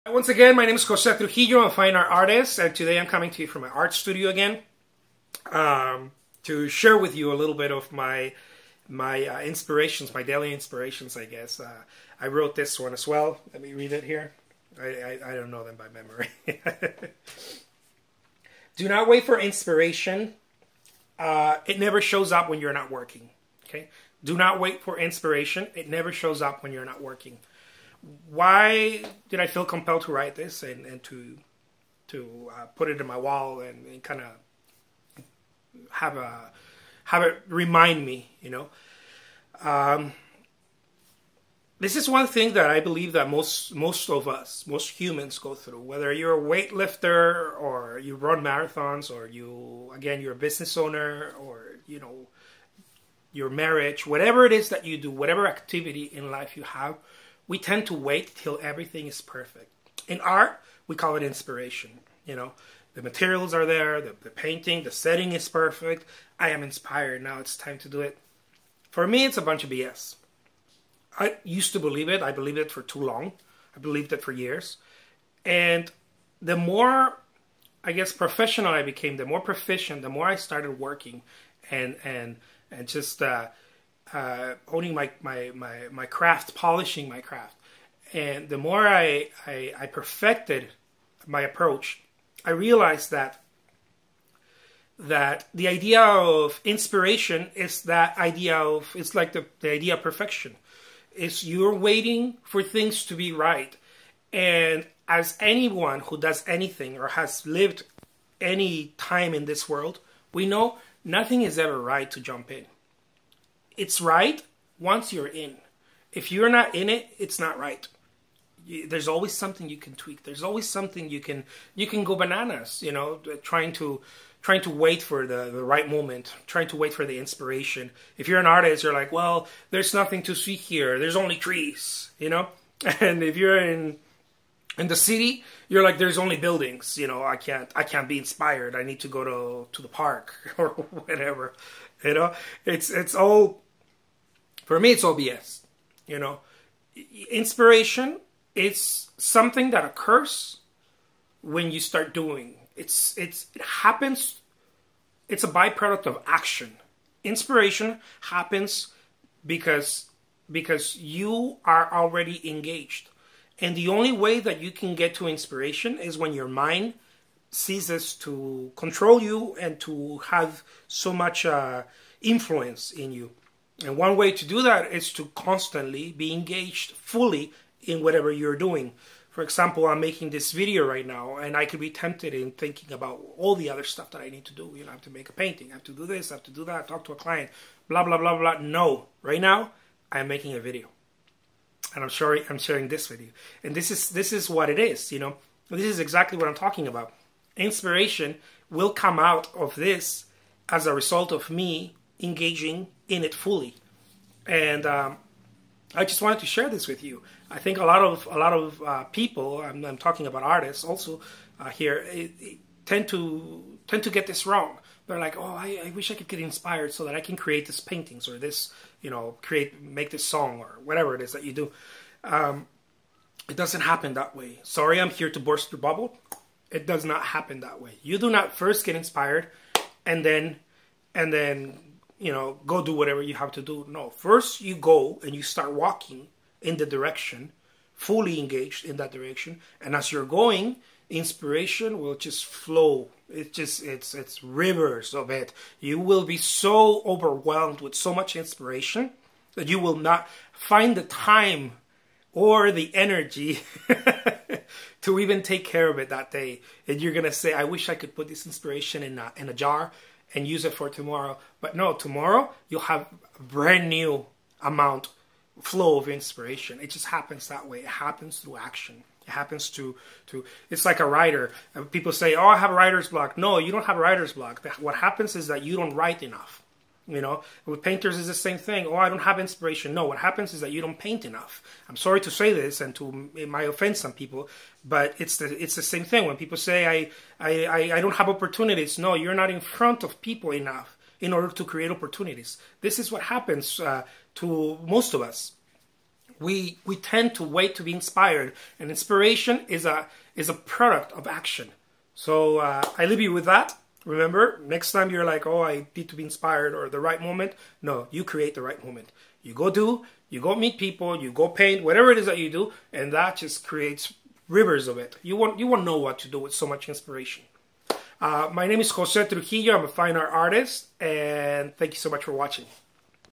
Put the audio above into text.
Once again, my name is Jose Trujillo. I'm a fine art artist, and today I'm coming to you from my art studio again to share with you a little bit of my inspirations, my daily inspirations, I guess. I wrote this one as well. Let me read it here. I don't know them by memory. Do not wait for inspiration. It never shows up when you're not working. Okay? Do not wait for inspiration. It never shows up when you're not working. Why did I feel compelled to write this and to put it in my wall and kind of have it remind me, you know? This is one thing that I believe that most of us, most humans go through. Whether you're a weightlifter or you run marathons or you're a business owner or, you know, your marriage, whatever it is that you do, whatever activity in life you have, we tend to wait till everything is perfect. In art, we call it inspiration. You know, the materials are there, the painting, the setting is perfect. I am inspired. Now it's time to do it. For me, it's a bunch of BS. I used to believe it. I believed it for too long. I believed it for years. And the more, I guess, professional I became, the more proficient, the more I started working and just owning my craft, polishing my craft. And the more I perfected my approach, I realized that the idea of inspiration is it's like the idea of perfection. It's you're waiting for things to be right. And as anyone who does anything or has lived any time in this world, we know nothing is ever right to jump in. It's right once you're in. If you're not in it, it's not right. There's always something you can tweak. There's always something you can go bananas, you know, trying to wait for the right moment, trying to wait for the inspiration. If you're an artist, you're like, well, there's nothing to see here. There's only trees, you know? And if you're in the city, you're like, there's only buildings, you know, I can't be inspired. I need to go to the park or whatever. You know, it's all, for me, it's all BS. You know, inspiration is something that occurs when you start doing. It happens. It's a byproduct of action. Inspiration happens because you are already engaged, and the only way that you can get to inspiration is when your mind ceases to control you and to have so much influence in you. And one way to do that is to constantly be engaged fully in whatever you're doing. For example, I'm making this video right now, and I could be tempted in thinking about all the other stuff that I need to do. You know, I have to make a painting, I have to do this, I have to do that, talk to a client, blah, blah, blah, blah. No, right now, I'm making a video. And I'm sharing this with you. And this is what it is, you know. This is exactly what I'm talking about. Inspiration will come out of this as a result of me engaging in it fully. And I just wanted to share this with you. I think a lot of people, I'm talking about artists also here, tend to get this wrong. They're like, oh, I wish I could get inspired so that I can create this paintings or this, you know, make this song or whatever it is that you do. It doesn't happen that way. Sorry, I'm here to burst your bubble. It does not happen that way. You do not first get inspired and then you know, go do whatever you have to do. No, first you go and you start walking in the direction, fully engaged in that direction, and as you're going, inspiration will just flow. It's rivers of it. You will be so overwhelmed with so much inspiration that you will not find the time or the energy to even take care of it that day. And you're gonna say, I wish I could put this inspiration in a jar and use it for tomorrow. But no, tomorrow you'll have a brand new flow of inspiration. It just happens that way. It happens through action. It happens to it's like a writer. People say, oh, I have a writer's block. No, you don't have a writer's block. What happens is that you don't write enough. You know, with painters is the same thing. Oh, I don't have inspiration. No, what happens is that you don't paint enough. I'm sorry to say this, and it might offend some people, but it's the same thing. When people say I don't have opportunities, no, you're not in front of people enough in order to create opportunities. This is what happens to most of us. we tend to wait to be inspired, and inspiration is a product of action. So I leave you with that. Remember, next time you're like, oh, I need to be inspired, or the right moment. No, you create the right moment. You go do, you go meet people, you go paint, whatever it is that you do, and that just creates rivers of it. You won't know what to do with so much inspiration. My name is Jose Trujillo. I'm a fine art artist, and thank you so much for watching.